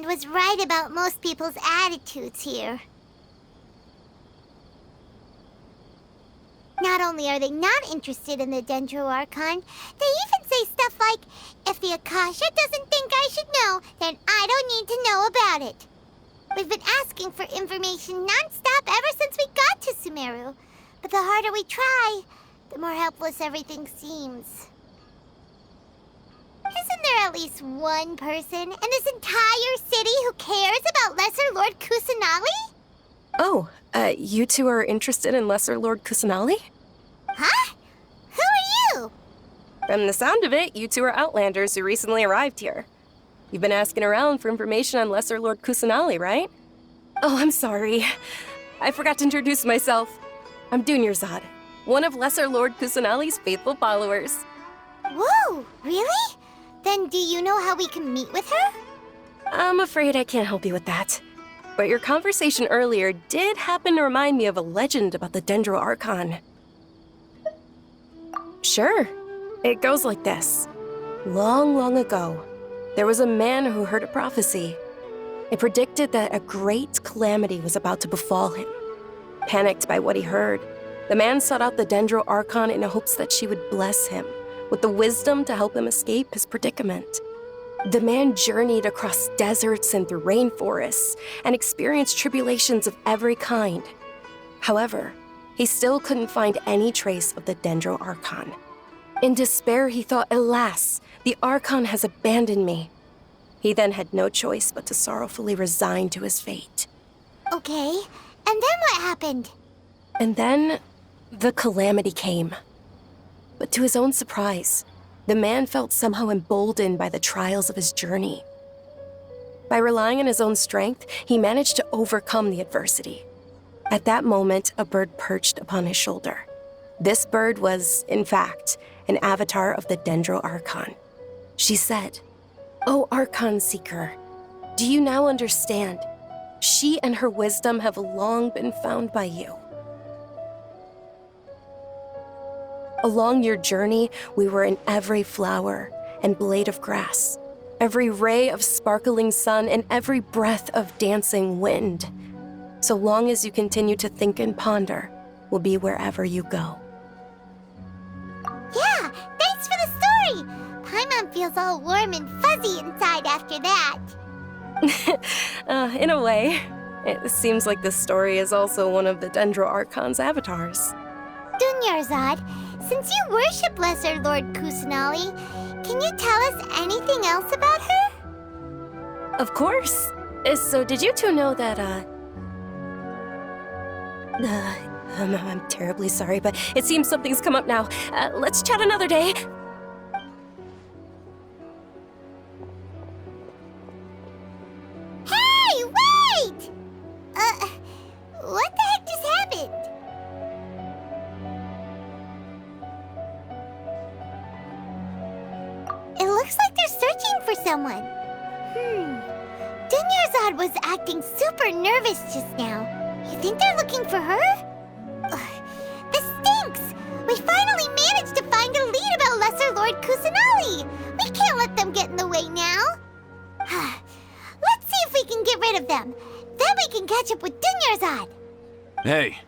was right about most people's attitudes here. Not only are they not interested in the Dendro Archon, they even say stuff like, if the Akasha doesn't think I should know, then I don't need to know about it. We've been asking for information non-stop ever since we got to Sumeru. But the harder we try, the more helpless everything seems. Isn't there at least one person in this entire city who cares about Lesser Lord Kusanali? Oh, you two are interested in Lesser Lord Kusanali? Huh? Who are you? From the sound of it, you two are Outlanders who recently arrived here. You've been asking around for information on Lesser Lord Kusanali, right? Oh, I'm sorry. I forgot to introduce myself. I'm Dunyarzad, one of Lesser Lord Kusanali's faithful followers. Whoa, really? Then do you know how we can meet with her? I'm afraid I can't help you with that. But your conversation earlier did happen to remind me of a legend about the Dendro Archon. Sure. It goes like this. Long, long ago, there was a man who heard a prophecy. It predicted that a great calamity was about to befall him. Panicked by what he heard, the man sought out the Dendro Archon in hopes that she would bless him with the wisdom to help him escape his predicament. The man journeyed across deserts and through rainforests and experienced tribulations of every kind. However, he still couldn't find any trace of the Dendro Archon. In despair, he thought, alas, the Archon has abandoned me. He then had no choice but to sorrowfully resign to his fate. Okay, and then what happened? And then, the calamity came. But to his own surprise, the man felt somehow emboldened by the trials of his journey. By relying on his own strength, he managed to overcome the adversity. At that moment, a bird perched upon his shoulder. This bird was, in fact, an avatar of the Dendro Archon. She said, "O Archon Seeker, do you now understand? She and her wisdom have long been found by you. Along your journey, we were in every flower and blade of grass, every ray of sparkling sun, and every breath of dancing wind. So long as you continue to think and ponder, we'll be wherever you go." Yeah, thanks for the story! Paimon feels all warm and fuzzy inside after that. In a way, it seems like this story is also one of the Dendro Archon's avatars. Dunyarzad, since you worship Lesser Lord Kusanali, can you tell us anything else about her? Of course. So did you two know that, I'm terribly sorry, but it seems something's come up now. Let's chat another day. Hey, wait! What the heck just happened? It looks like they're searching for someone. Dunyarzad was acting super nervous just now. You think they're looking for her? Ugh, this stinks! We finally managed to find a lead about Lesser Lord Kusanali! We can't let them get in the way now. Let's see if we can get rid of them. Then we can catch up with Dunyarzad. Hey,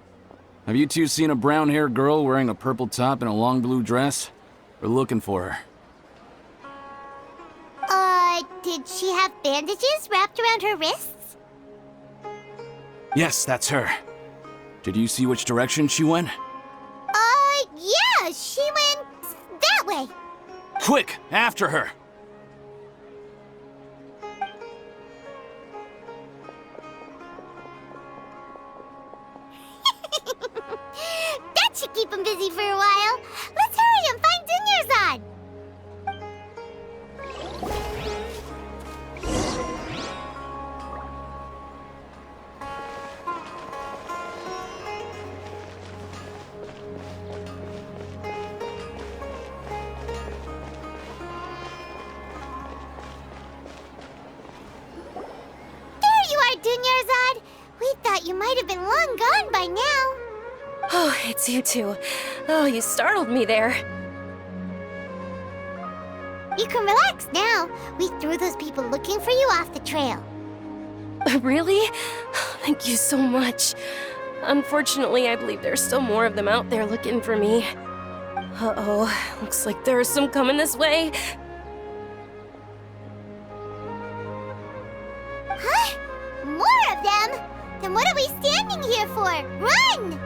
have you two seen a brown-haired girl wearing a purple top and a long blue dress? We're looking for her. Did she have bandages wrapped around her wrists? Yes, that's her. Did you see which direction she went? Yeah, she went that way. Quick, after her! That should keep him busy for a while. Let's hurry and find Dunyarzad. Dunyarzad, we thought you might have been long gone by now. Oh, it's you two. Oh, you startled me there. You can relax now. We threw those people looking for you off the trail. Really? Thank you so much. Unfortunately, I believe there's still more of them out there looking for me. Uh-oh, looks like there's some coming this way. Huh? More of them? Then what are we standing here for? Run!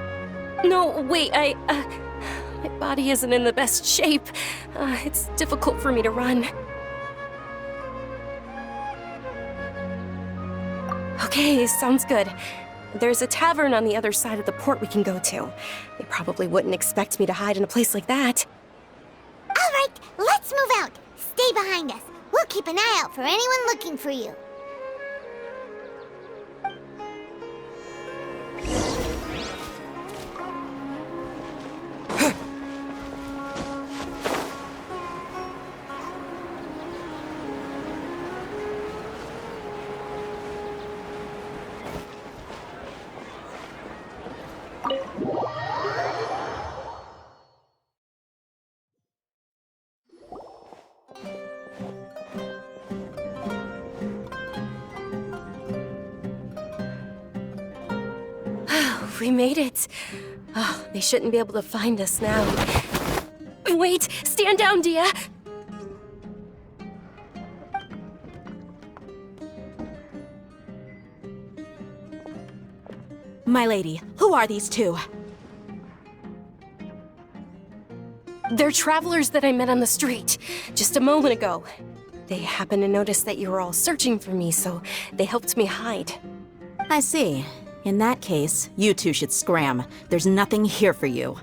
No, wait, my body isn't in the best shape. It's difficult for me to run. Okay, sounds good. There's a tavern on the other side of the port we can go to. They probably wouldn't expect me to hide in a place like that. All right, let's move out. Stay behind us. We'll keep an eye out for anyone looking for you. We made it. Oh, they shouldn't be able to find us now. Wait, stand down, Dia. My lady, who are these two? They're travelers that I met on the street just a moment ago. They happened to notice that you were all searching for me, so they helped me hide. I see. In that case, you two should scram. There's nothing here for you.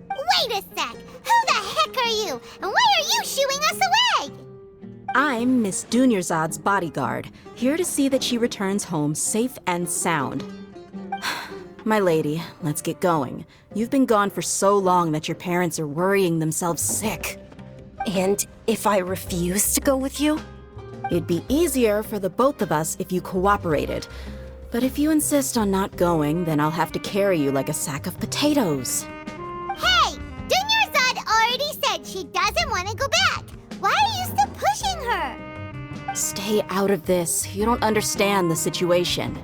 Wait a sec! Who the heck are you? And why are you shooing us away? I'm Miss Dunyarzad's bodyguard, here to see that she returns home safe and sound. My lady, let's get going. You've been gone for so long that your parents are worrying themselves sick. And if I refuse to go with you? It'd be easier for the both of us if you cooperated. But if you insist on not going, then I'll have to carry you like a sack of potatoes. Hey! Dunyarzad already said she doesn't want to go back. Why are you still pushing her? Stay out of this. You don't understand the situation.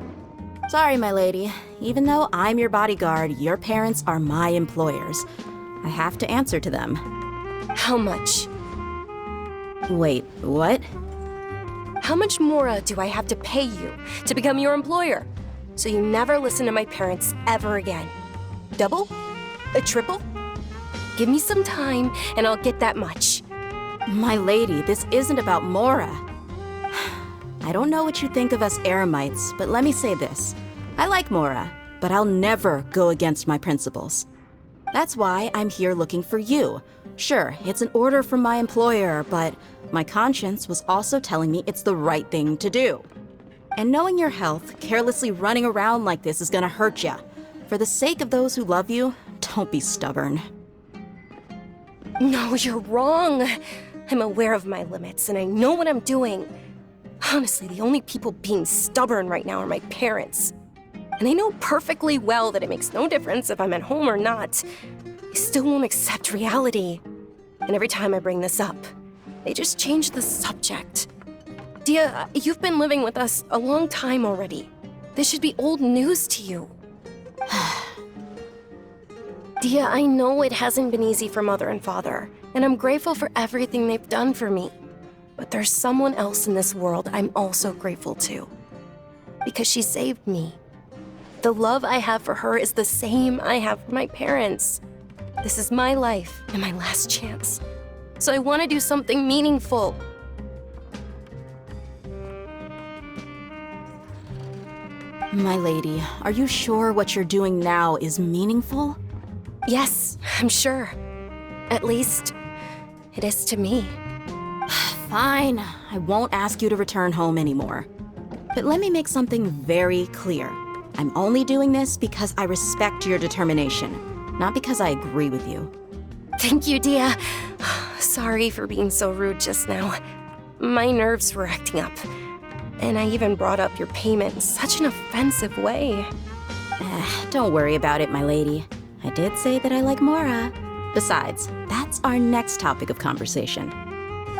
Sorry, my lady. Even though I'm your bodyguard, your parents are my employers. I have to answer to them. How much? Wait, what? How much more do I have to pay you to become your employer? So you never listen to my parents ever again. Double? A triple? Give me some time and I'll get that much. My lady, this isn't about Mora. I don't know what you think of us Eremites, but let me say this. I like Mora, but I'll never go against my principles. That's why I'm here looking for you. Sure, it's an order from my employer, but my conscience was also telling me it's the right thing to do. And knowing your health, carelessly running around like this is gonna hurt ya. For the sake of those who love you, don't be stubborn. No, you're wrong. I'm aware of my limits and I know what I'm doing. Honestly, the only people being stubborn right now are my parents. And they know perfectly well that it makes no difference if I'm at home or not. They still won't accept reality. And every time I bring this up, they just change the subject. Dia, you've been living with us a long time already. This should be old news to you. Dia, I know it hasn't been easy for Mother and Father, and I'm grateful for everything they've done for me. But there's someone else in this world I'm also grateful to. Because she saved me. The love I have for her is the same I have for my parents. This is my life and my last chance. So I want to do something meaningful. My lady, are you sure what you're doing now is meaningful? Yes, I'm sure. At least, it is to me. Fine, I won't ask you to return home anymore. But let me make something very clear. I'm only doing this because I respect your determination, not because I agree with you. Thank you, Dia. Sorry for being so rude just now. My nerves were acting up. And I even brought up your payment in such an offensive way. Don't worry about it, my lady. I did say that I like Mora. Besides, that's our next topic of conversation.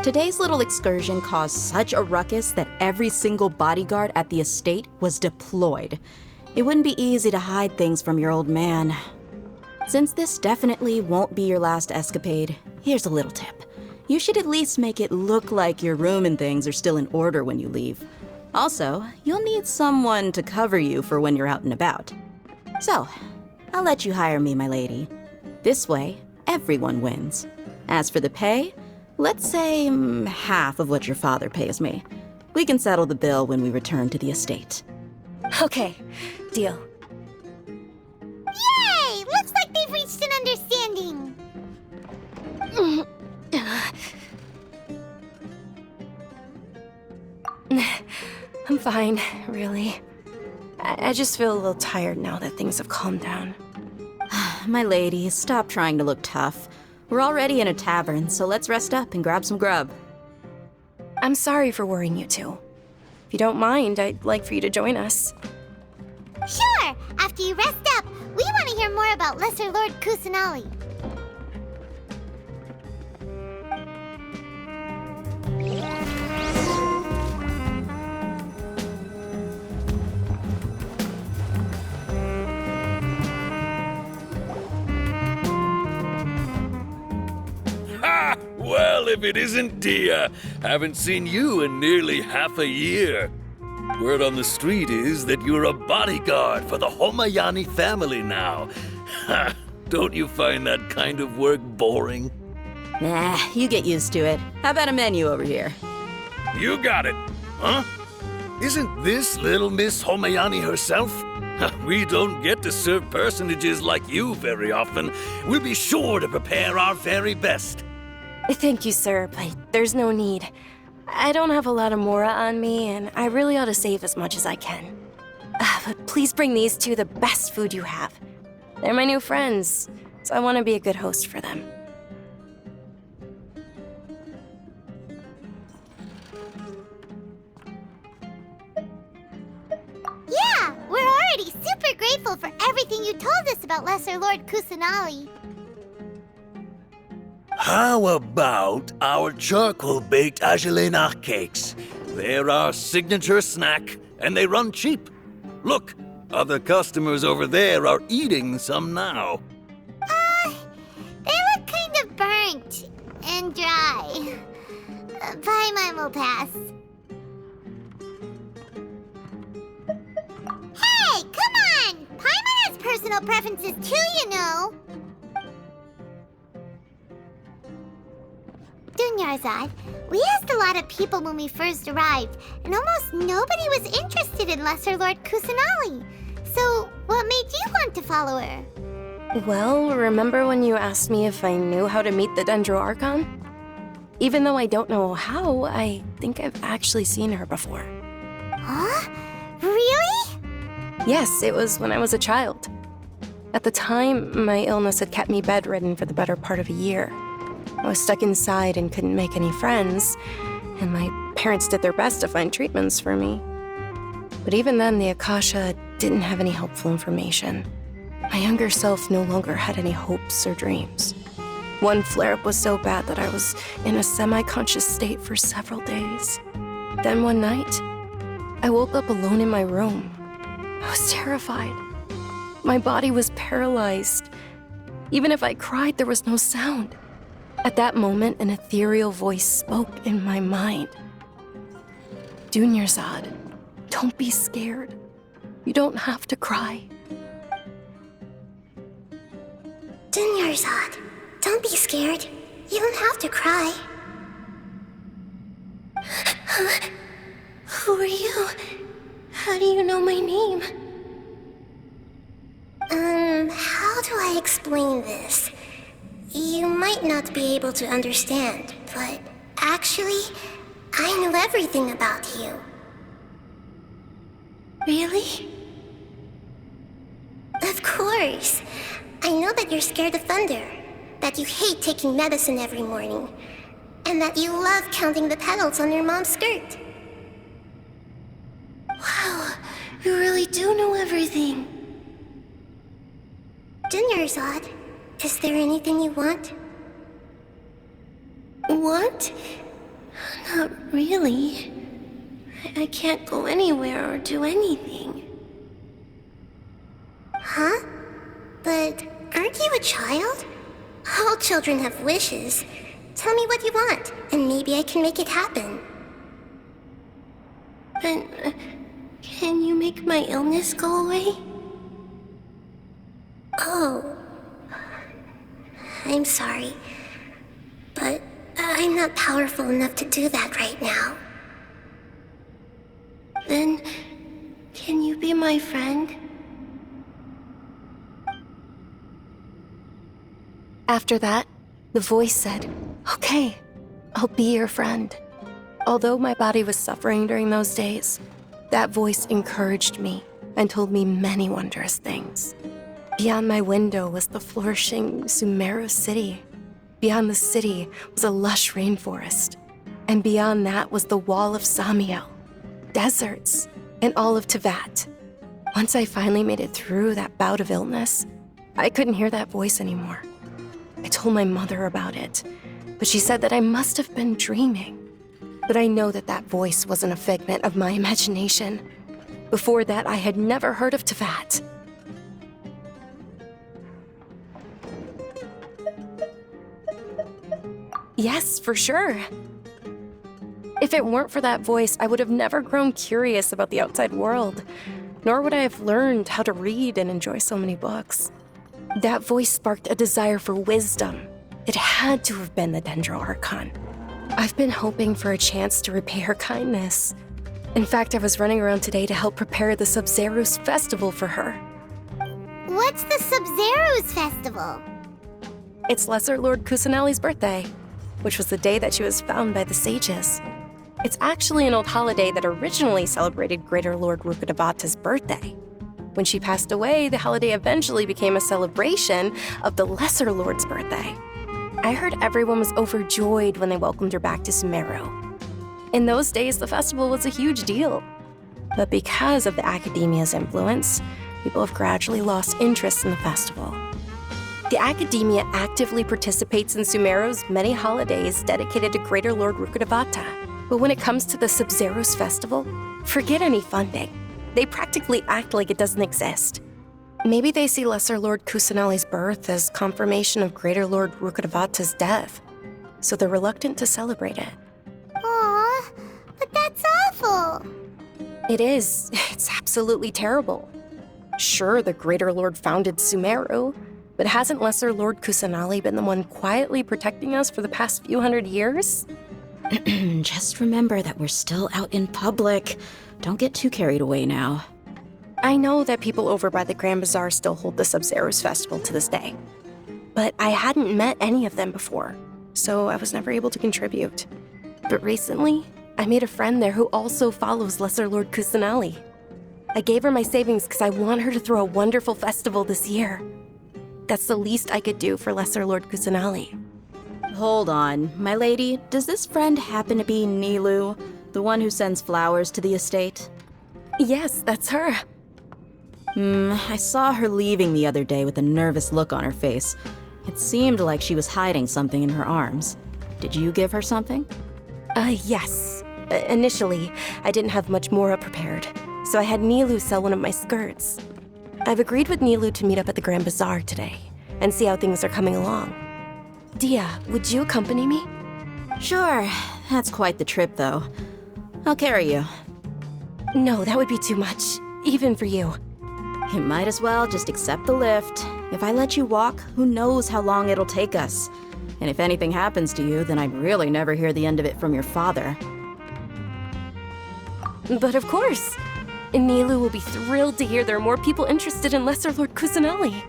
Today's little excursion caused such a ruckus that every single bodyguard at the estate was deployed. It wouldn't be easy to hide things from your old man. Since this definitely won't be your last escapade, here's a little tip. You should at least make it look like your room and things are still in order when you leave. Also, you'll need someone to cover you for when you're out and about. So, I'll let you hire me, my lady. This way, everyone wins. As for the pay, let's say half of what your father pays me. We can settle the bill when we return to the estate. Okay, deal. Yay! Looks like they've reached an understanding. I'm fine, really. I just feel a little tired now that things have calmed down. My lady, stop trying to look tough. We're already in a tavern, so let's rest up and grab some grub. I'm sorry for worrying you two. If you don't mind, I'd like for you to join us. Sure! After you rest up, we want to hear more about Lesser Lord Kusanali. Ha! Well, if it isn't Dia, haven't seen you in nearly half a year. Word on the street is that you're a bodyguard for the Homayani family now. Ha! Don't you find that kind of work boring? Nah, you get used to it. How about a menu over here? You got it, huh? Isn't this little Miss Homayani herself? We don't get to serve personages like you very often. We'll be sure to prepare our very best. Thank you, sir, but there's no need. I don't have a lot of Mora on me, and I really ought to save as much as I can. But please bring these two the best food you have. They're my new friends, so I want to be a good host for them. Yeah, we're already super grateful for everything you told us about Lesser Lord Kusanali. How about our charcoal-baked agelenach cakes? They're our signature snack, and they run cheap. Look, other customers over there are eating some now. They look kind of burnt and dry. Paimon will pass. Hey, come on! Paimon has personal preferences too, you know. Dunyarzad, we asked a lot of people when we first arrived, and almost nobody was interested in Lesser Lord Kusanali. So, what made you want to follow her? Well, remember when you asked me if I knew how to meet the Dendro Archon? Even though I don't know how, I think I've actually seen her before. Huh? Really? Yes, it was when I was a child. At the time, my illness had kept me bedridden for the better part of a year. I was stuck inside and couldn't make any friends, and my parents did their best to find treatments for me. But even then, the Akasha didn't have any helpful information. My younger self no longer had any hopes or dreams. One flare-up was so bad that I was in a semi-conscious state for several days. Then one night, I woke up alone in my room. I was terrified. My body was paralyzed. Even if I cried, there was no sound. At that moment, an ethereal voice spoke in my mind. Dunyarzad, don't be scared. You don't have to cry. Dunyarzad, don't be scared. You don't have to cry. Who are you? How do you know my name? How do I explain this? You might not be able to understand, but actually, I know everything about you. Really? Of course. I know that you're scared of thunder, that you hate taking medicine every morning, and that you love counting the petals on your mom's skirt. Wow, you really do know everything. Dunyarzad, is there anything you want? Want? Not really. I can't go anywhere or do anything. Huh? But aren't you a child? All children have wishes. Tell me what you want, and maybe I can make it happen. But can you make my illness go away? Oh. I'm sorry. But I'm not powerful enough to do that right now. Then, can you be my friend? After that, the voice said, "Okay, I'll be your friend." Although my body was suffering during those days, that voice encouraged me and told me many wondrous things. Beyond my window was the flourishing Sumeru city. Beyond the city was a lush rainforest. And beyond that was the wall of Samiel, deserts, and all of Tevat. Once I finally made it through that bout of illness, I couldn't hear that voice anymore. I told my mother about it, but she said that I must have been dreaming. But I know that that voice wasn't a figment of my imagination. Before that, I had never heard of Tevat. Yes, for sure. If it weren't for that voice, I would have never grown curious about the outside world, nor would I have learned how to read and enjoy so many books. That voice sparked a desire for wisdom. It had to have been the Dendro Archon. I've been hoping for a chance to repay her kindness. In fact, I was running around today to help prepare the Sub-Zerus festival for her. What's the Sub-Zerus festival? It's Lesser Lord Kusanali's birthday, which was the day that she was found by the sages. It's actually an old holiday that originally celebrated Greater Lord Rukkhadevata's birthday. When she passed away, the holiday eventually became a celebration of the Lesser Lord's birthday. I heard everyone was overjoyed when they welcomed her back to Sumeru. In those days, the festival was a huge deal. But because of the Academia's influence, people have gradually lost interest in the festival. The Academia actively participates in Sumeru's many holidays dedicated to Greater Lord Rukkhadevata. But when it comes to the Sub-Zerus festival, forget any funding. They practically act like it doesn't exist. Maybe they see Lesser Lord Kusanali's birth as confirmation of Greater Lord Rukkhadevata's death, so they're reluctant to celebrate it. Aw, but that's awful. It is. It's absolutely terrible. Sure, the Greater Lord founded Sumeru, but hasn't Lesser Lord Kusanali been the one quietly protecting us for the past few hundred years? Just remember that we're still out in public. Don't get too carried away now. I know that people over by the Grand Bazaar still hold the Sub-Zerus festival to this day, but I hadn't met any of them before, so I was never able to contribute. But recently, I made a friend there who also follows Lesser Lord Kusanali. I gave her my savings because I want her to throw a wonderful festival this year. That's the least I could do for Lesser Lord Kusanali. Hold on, my lady. Does this friend happen to be Nilu, the one who sends flowers to the estate? Yes, that's her. I saw her leaving the other day with a nervous look on her face. It seemed like she was hiding something in her arms. Did you give her something? Yes. Initially, I didn't have much Mora prepared, so I had Nilu sell one of my skirts. I've agreed with Nilu to meet up at the Grand Bazaar today and see how things are coming along. Dia, would you accompany me? Sure. That's quite the trip, though. I'll carry you. No, that would be too much, even for you. You might as well just accept the lift. If I let you walk, who knows how long it'll take us. And if anything happens to you, then I'd really never hear the end of it from your father. But of course. Nilu will be thrilled to hear there are more people interested in Lesser Lord Kusanali.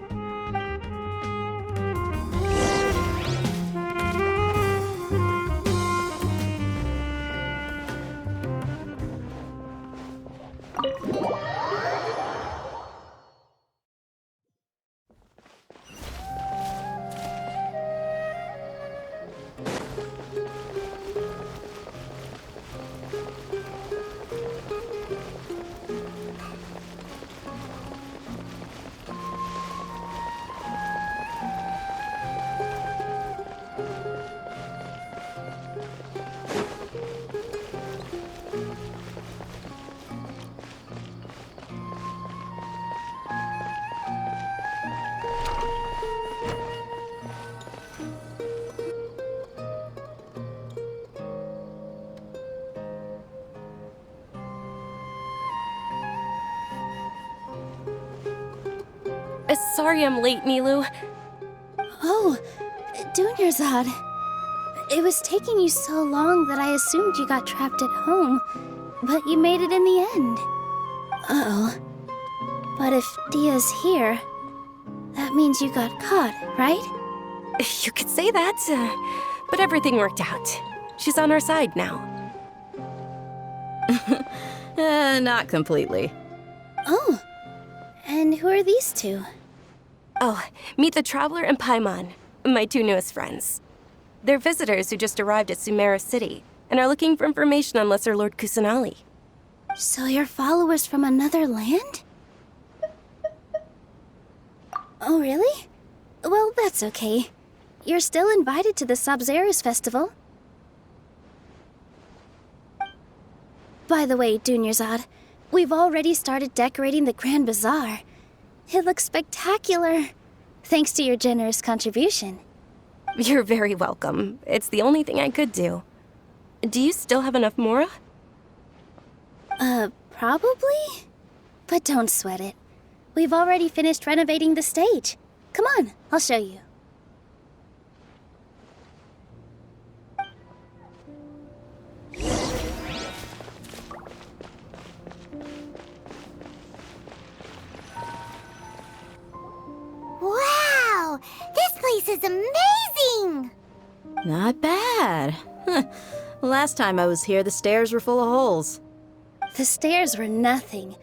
Sorry I'm late, Nilu. Oh, Dunyarzad. It was taking you so long that I assumed you got trapped at home, but you made it in the end. Uh-oh. But if Dia's here, that means you got caught, right? You could say that, but everything worked out. She's on our side now. Not completely. Oh, and who are these two? Oh, meet the Traveler and Paimon, my two newest friends. They're visitors who just arrived at Sumeru City and are looking for information on Lesser Lord Kusanali. So you're followers from another land? Oh, really? Well, that's okay. You're still invited to the Sabzeruz festival. By the way, Dunyarzad, we've already started decorating the Grand Bazaar. It looks spectacular, thanks to your generous contribution. You're very welcome. It's the only thing I could do. Do you still have enough Mora? Probably? But don't sweat it. We've already finished renovating the stage. Come on, I'll show you. Wow! This place is amazing! Not bad. Last time I was here, the stairs were full of holes. The stairs were nothing.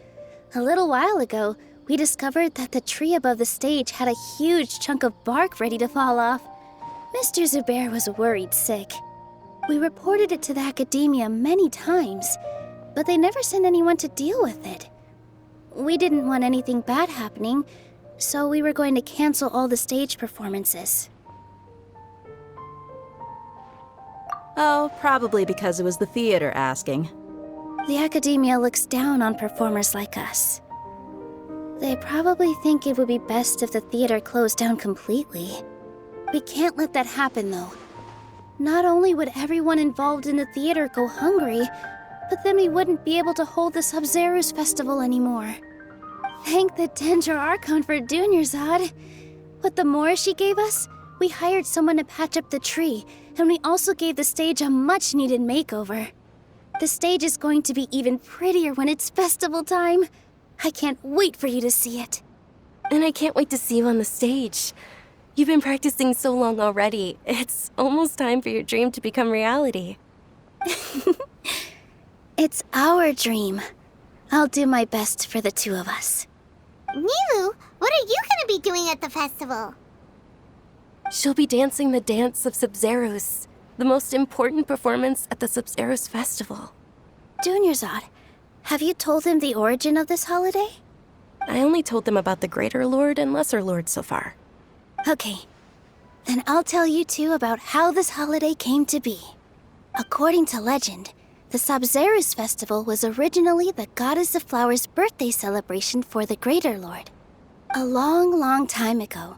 A little while ago, we discovered that the tree above the stage had a huge chunk of bark ready to fall off. Mr. Zubair was worried sick. We reported it to the academia many times, but they never sent anyone to deal with it. We didn't want anything bad happening, so we were going to cancel all the stage performances. Oh, probably because it was the theater asking. The academia looks down on performers like us. They probably think it would be best if the theater closed down completely. We can't let that happen, though. Not only would everyone involved in the theater go hungry, but then we wouldn't be able to hold the Sabzeruz festival anymore. Thank the Dendra Archon for Dunyarzad. With the Mora she gave us, we hired someone to patch up the tree, and we also gave the stage a much-needed makeover. The stage is going to be even prettier when it's festival time. I can't wait for you to see it. And I can't wait to see you on the stage. You've been practicing so long already. It's almost time for your dream to become reality. It's our dream. I'll do my best for the two of us. Nilu, what are you gonna be doing at the festival? She'll be dancing the dance of Sabzeruz, the most important performance at the Sabzeruz festival. Dunyarzad, have you told him the origin of this holiday? I only told them about the Greater Lord and Lesser Lord so far. Okay, then I'll tell you two about how this holiday came to be. According to legend, the Sabzeruz festival was originally the Goddess of Flowers' birthday celebration for the Greater Lord. A long, long time ago,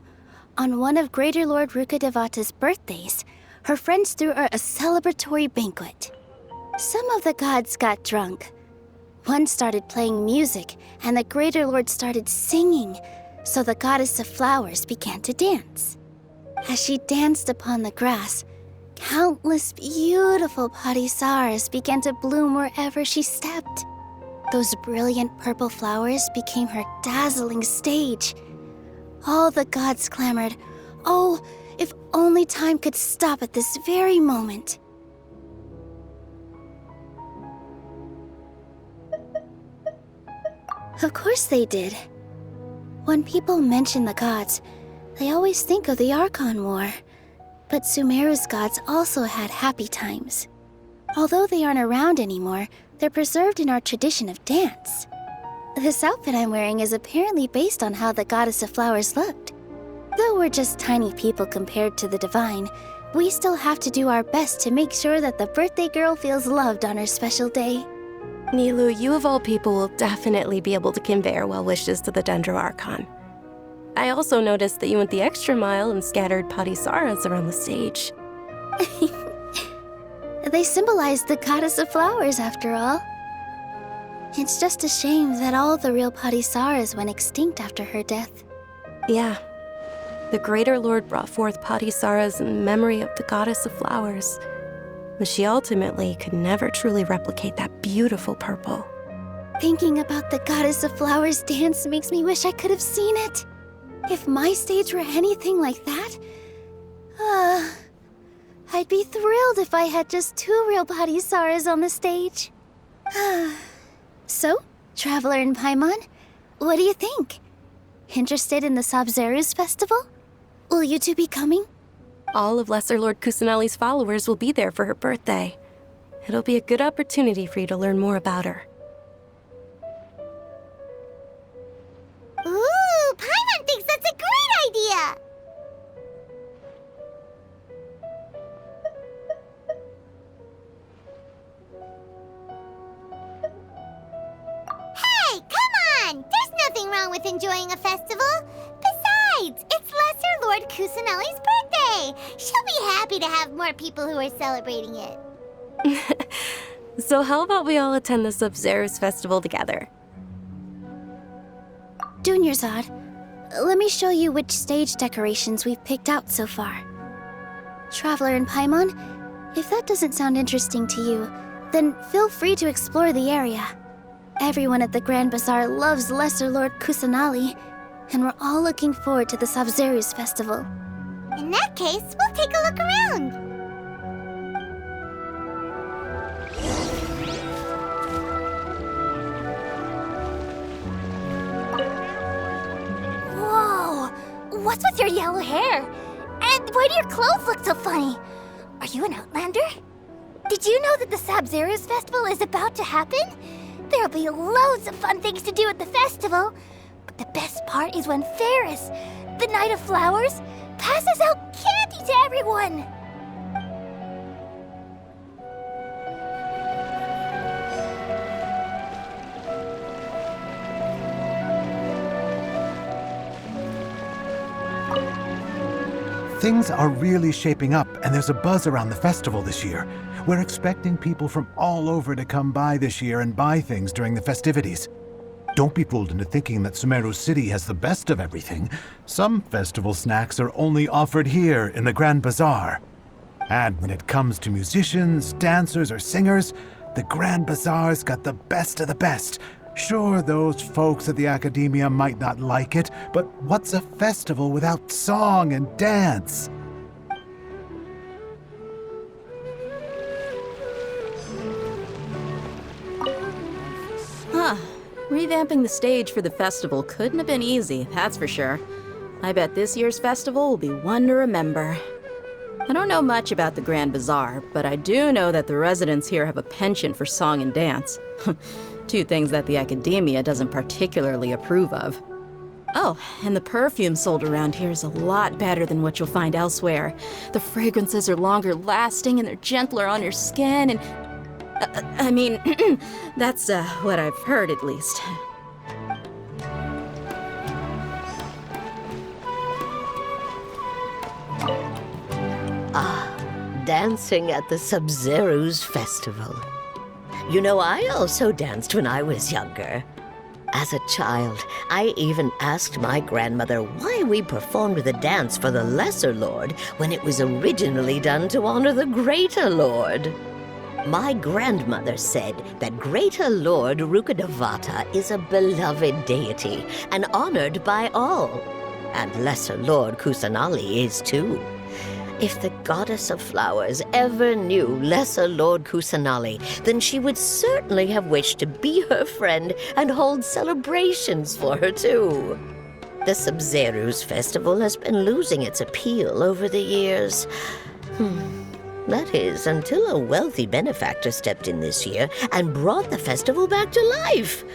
on one of Greater Lord Rukkhadevata's birthdays, her friends threw her a celebratory banquet. Some of the gods got drunk. One started playing music, and the Greater Lord started singing, so the Goddess of Flowers began to dance. As she danced upon the grass, countless beautiful parisaras began to bloom wherever she stepped. Those brilliant purple flowers became her dazzling stage. All the gods clamored, "Oh, if only time could stop at this very moment." Of course they did. When people mention the gods, they always think of the Archon War. But Sumeru's gods also had happy times. Although they aren't around anymore, they're preserved in our tradition of dance. This outfit I'm wearing is apparently based on how the Goddess of Flowers looked. Though we're just tiny people compared to the Divine, we still have to do our best to make sure that the birthday girl feels loved on her special day. Nilu, you of all people will definitely be able to convey our well wishes to the Dendro Archon. I also noticed that you went the extra mile and scattered parisaras around the stage. They symbolize the Goddess of Flowers, after all. It's just a shame that all the real parisaras went extinct after her death. Yeah. The Greater Lord brought forth Patisaras in memory of the goddess of flowers, but she ultimately could never truly replicate that beautiful purple. Thinking about the Goddess of Flowers dance makes me wish I could have seen it. If my stage were anything like that, I'd be thrilled if I had just 2 real Patisaras on the stage. So, Traveler and Paimon, what do you think? Interested in the Sabzeruz festival? Will you two be coming? All of Lesser Lord Kusanali's followers will be there for her birthday. It'll be a good opportunity for you to learn more about her. Ooh, Paimon thinks that's a great idea! Hey, come on! There's nothing wrong with enjoying a festival. Besides, it's Lesser Lord Kusanali's birthday. She'll be happy to have more people who are celebrating it. So how about we all attend the Sabzeruz festival together? Dunyarzad, let me show you which stage decorations we've picked out so far. Traveler and Paimon, if that doesn't sound interesting to you, then feel free to explore the area. Everyone at the Grand Bazaar loves Lesser Lord Kusanali, and we're all looking forward to the Sabzeruz festival. In that case, we'll take a look around. Whoa! What's with your yellow hair? And why do your clothes look so funny? Are you an Outlander? Did you know that the Sabzeruz festival is about to happen? There'll be loads of fun things to do at the festival. But the best part is when Ferris, the Knight of Flowers, passes out candy to everyone. Things are really shaping up, and there's a buzz around the festival this year. We're expecting people from all over to come by this year and buy things during the festivities. Don't be fooled into thinking that Sumeru City has the best of everything. Some festival snacks are only offered here in the Grand Bazaar. And when it comes to musicians, dancers, or singers, the Grand Bazaar's got the best of the best. Sure, those folks at the Academia might not like it, but what's a festival without song and dance? Huh. Revamping the stage for the festival couldn't have been easy, that's for sure. I bet this year's festival will be one to remember. I don't know much about the Grand Bazaar, but I do know that the residents here have a penchant for song and dance. 2 things that the Academia doesn't particularly approve of. Oh, and the perfume sold around here is a lot better than what you'll find elsewhere. The fragrances are longer lasting and they're gentler on your skin and... I mean, that's what I've heard at least. Dancing at the Sabzeruz festival. You know, I also danced when I was younger. As a child, I even asked my grandmother why we performed the dance for the Lesser Lord when it was originally done to honor the Greater Lord. My grandmother said that Greater Lord Rukkhadevata is a beloved deity and honored by all. And Lesser Lord Kusanali is too. If the Goddess of Flowers ever knew Lesser Lord Kusanali, then she would certainly have wished to be her friend and hold celebrations for her too. The Sabzeruz festival has been losing its appeal over the years. That is, until a wealthy benefactor stepped in this year and brought the festival back to life.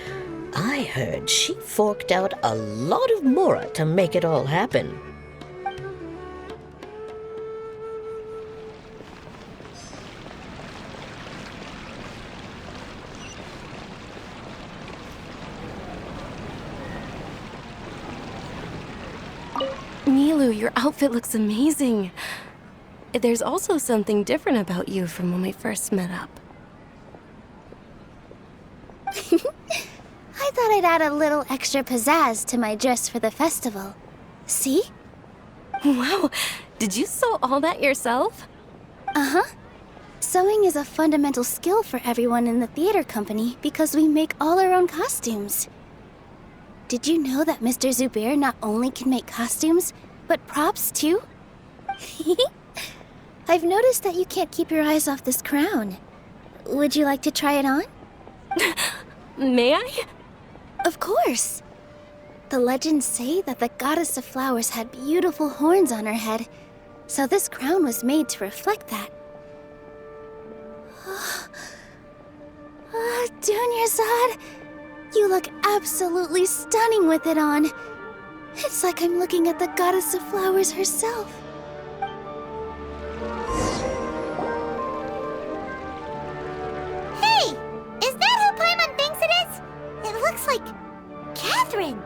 I heard she forked out a lot of mora to make it all happen. Nilu, your outfit looks amazing. There's also something different about you from when we first met up. I thought I'd add a little extra pizzazz to my dress for the festival. See? Wow, did you sew all that yourself? Uh-huh. Sewing is a fundamental skill for everyone in the theater company because we make all our own costumes. Did you know that Mr. Zubair not only can make costumes, but props too? I've noticed that you can't keep your eyes off this crown. Would you like to try it on? May I? Of course. The legends say that the goddess of flowers had beautiful horns on her head, so this crown was made to reflect that. Dunyarzad, you look absolutely stunning with it on. It's like I'm looking at the goddess of flowers herself. Hey! Is that who Paimon thinks it is? It looks like Catherine.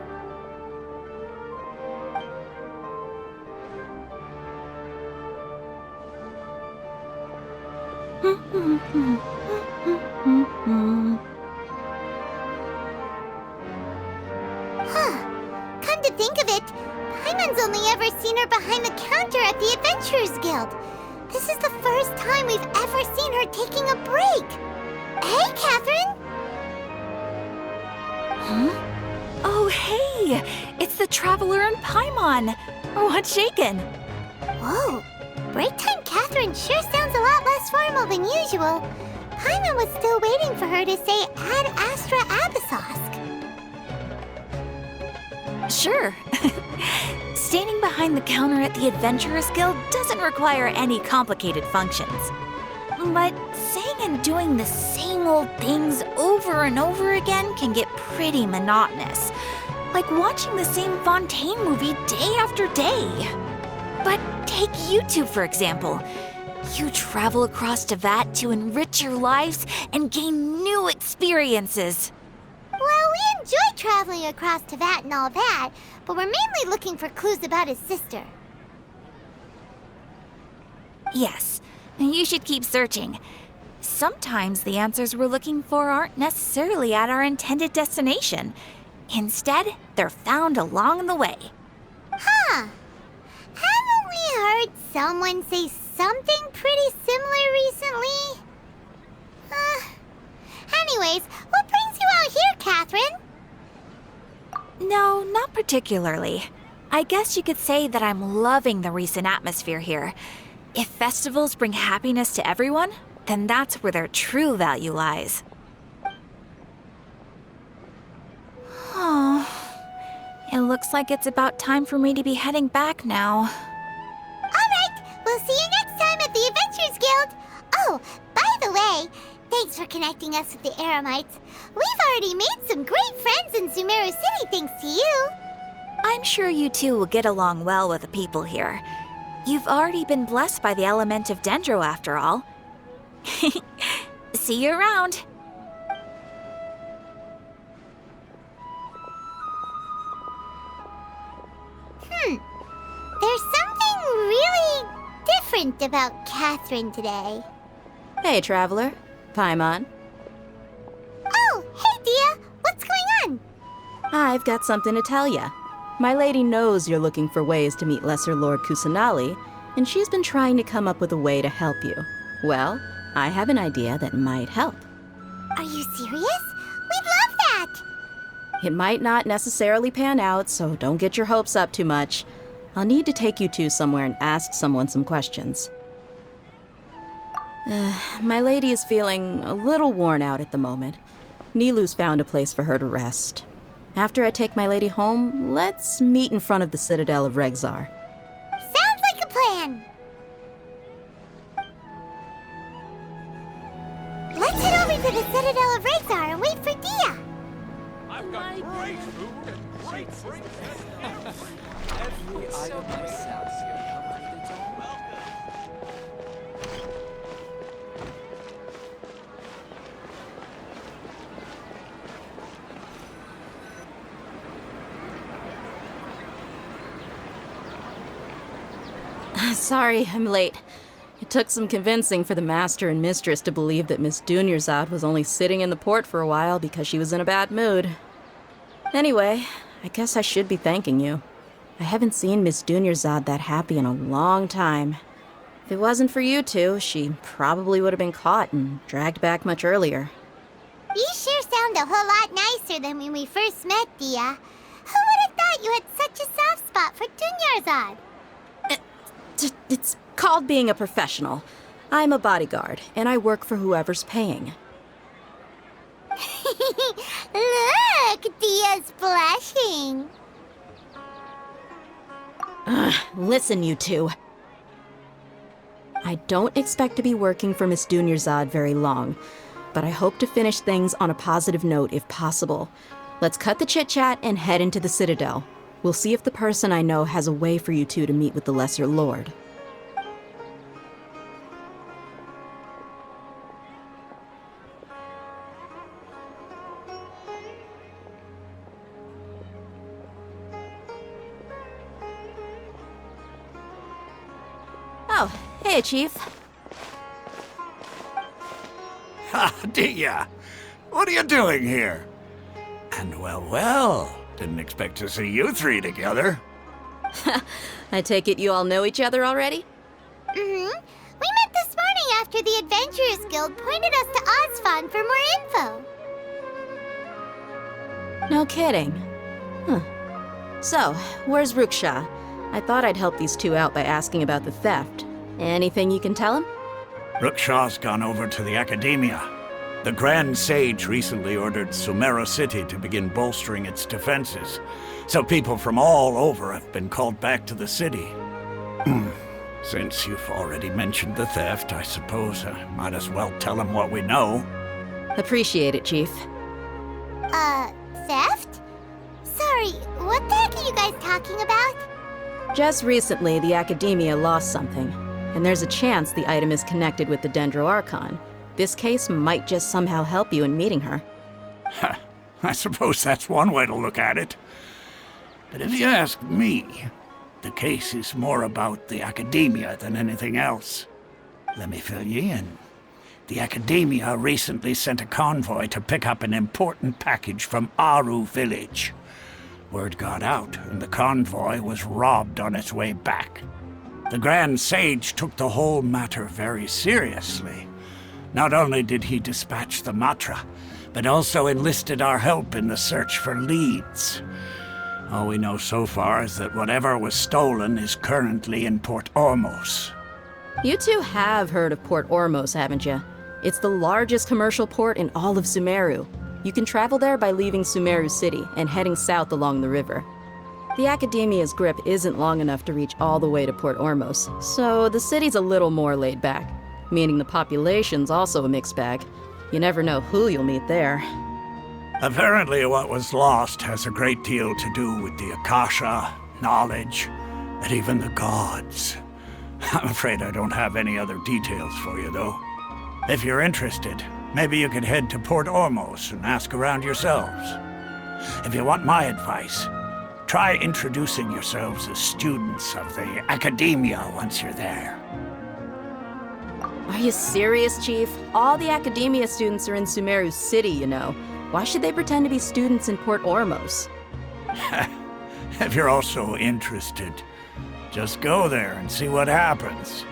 Come to think of it, Paimon's only ever seen her behind the counter at the Adventurers Guild. This is the first time we've ever seen her taking a break. Hey, Catherine! Oh, hey! It's the Traveler and Paimon! What's shaken? Whoa, break time Catherine sure sounds a lot less formal than usual. Paimon was still waiting for her to say Ad Astra Abyssosque. Sure. Standing behind the counter at the Adventurers Guild doesn't require any complicated functions. But saying and doing the same old things over and over again can get pretty monotonous. Like watching the same Fontaine movie day after day. But take you two, for example. You travel across Teyvat to enrich your lives and gain new experiences. Well, we enjoy traveling across Teyvat and all that, but we're mainly looking for clues about his sister. Yes, you should keep searching. Sometimes the answers we're looking for aren't necessarily at our intended destination. Instead, they're found along the way. Huh. Haven't we heard someone say something pretty similar recently? Anyways, what brings you out here, Catherine? No, not particularly. I guess you could say that I'm loving the recent atmosphere here. If festivals bring happiness to everyone, then that's where their true value lies. Oh, it looks like it's about time for me to be heading back now. Alright, we'll see you next time at the Adventurers Guild. Oh, by the way, thanks for connecting us with the Eremites. We've already made some great friends in Sumeru City thanks to you. I'm sure you two will get along well with the people here. You've already been blessed by the element of Dendro after all. See you around. There's something really different about Catherine today. Hey, Traveler. Paimon. Oh, hey, Dia. What's going on? I've got something to tell ya. My lady knows you're looking for ways to meet Lesser Lord Kusanali, and she's been trying to come up with a way to help you. Well, I have an idea that might help. Are you serious? We'd love that. It might not necessarily pan out, so don't get your hopes up too much. I'll need to take you two somewhere and ask someone some questions. My lady is feeling a little worn out at the moment. Nilu's found a place for her to rest. After I take my lady home, let's meet in front of the Citadel of Regzar. Sounds like a plan. Let's head over to the Citadel of Regzar and wait for Dia. I've got great food and great drinks. Sorry, I'm late. It took some convincing for the master and mistress to believe that Miss Dunyarzad was only sitting in the port for a while because she was in a bad mood. Anyway, I guess I should be thanking you. I haven't seen Miss Dunyarzad that happy in a long time. If it wasn't for you two, she probably would have been caught and dragged back much earlier. You sure sound a whole lot nicer than when we first met, Dia. Who would have thought you had such a soft spot for Dunyarzad? It's called being a professional. I'm a bodyguard, and I work for whoever's paying. Look, Dia's blushing. Listen, you two. I don't expect to be working for Miss Dunyarzad very long, but I hope to finish things on a positive note if possible. Let's cut the chit-chat and head into the Citadel. We'll see if the person I know has a way for you two to meet with the Lesser Lord. Oh, hey, Chief. Ha, Dia! What are you doing here? And well, didn't expect to see you three together. I take it you all know each other already? Mm-hmm. We met this morning after the Adventurers Guild pointed us to Ozfon for more info. No kidding. Huh. So, where's Ruksha? I thought I'd help these two out by asking about the theft. Anything you can tell him? Rukshaw's gone over to the Academia. The Grand Sage recently ordered Sumeru City to begin bolstering its defenses, so people from all over have been called back to the city. Since you've already mentioned the theft, I suppose I might as well tell him what we know. Appreciate it, Chief. Theft? Sorry, what the heck are you guys talking about? Just recently, the Academia lost something, and there's a chance the item is connected with the Dendro Archon. This case might just somehow help you in meeting her. I suppose that's one way to look at it. But if you ask me, the case is more about the Academia than anything else. Let me fill you in. The Academia recently sent a convoy to pick up an important package from Aru village. Word got out, and the convoy was robbed on its way back. The Grand Sage took the whole matter very seriously. Not only did he dispatch the Matra, but also enlisted our help in the search for leads. All we know so far is that whatever was stolen is currently in Port Ormos. You two have heard of Port Ormos, haven't you? It's the largest commercial port in all of Sumeru. You can travel there by leaving Sumeru City and heading south along the river. The Academia's grip isn't long enough to reach all the way to Port Ormos, so the city's a little more laid back, meaning the population's also a mixed bag. You never know who you'll meet there. Apparently what was lost has a great deal to do with the Akasha, knowledge, and even the gods. I'm afraid I don't have any other details for you, though. If you're interested, maybe you could head to Port Ormos and ask around yourselves. If you want my advice, try introducing yourselves as students of the Academia once you're there. Are you serious, Chief? All the Academia students are in Sumeru City, you know. Why should they pretend to be students in Port Ormos? If you're also interested, just go there and see what happens.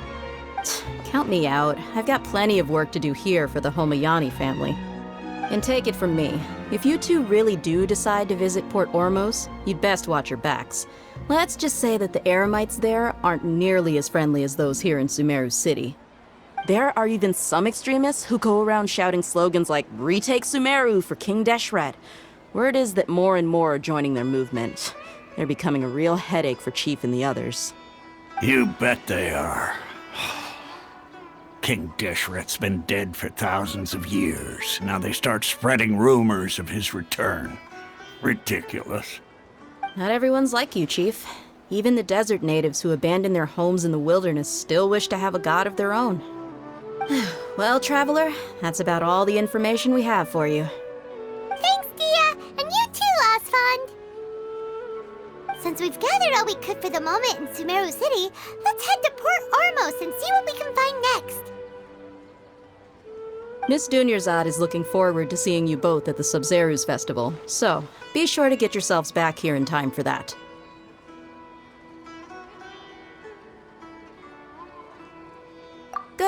Count me out. I've got plenty of work to do here for the Homayani family. And take it from me, if you two really do decide to visit Port Ormos, you'd best watch your backs. Let's just say that the Eremites there aren't nearly as friendly as those here in Sumeru City. There are even some extremists who go around shouting slogans like, "Retake Sumeru for King Deshret." Word is that more and more are joining their movement. They're becoming a real headache for Chief and the others. You bet they are. King Deshret's been dead for thousands of years. Now they start spreading rumors of his return. Ridiculous. Not everyone's like you, Chief. Even the desert natives who abandoned their homes in the wilderness still wish to have a god of their own. Well, Traveler, that's about all the information we have for you. Thanks, Dia, and you too, Osfond. Since we've gathered all we could for the moment in Sumeru City, let's head to Port Ormos and see what we can find next. Miss Dunyarzad is looking forward to seeing you both at the Sub-Zeru's festival, so be sure to get yourselves back here in time for that.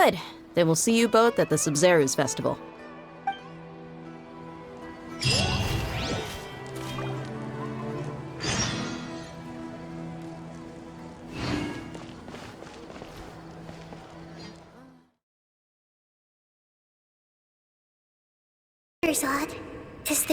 Good. Then we'll see you both at the Sub-Zeru's festival. Here's odd. Does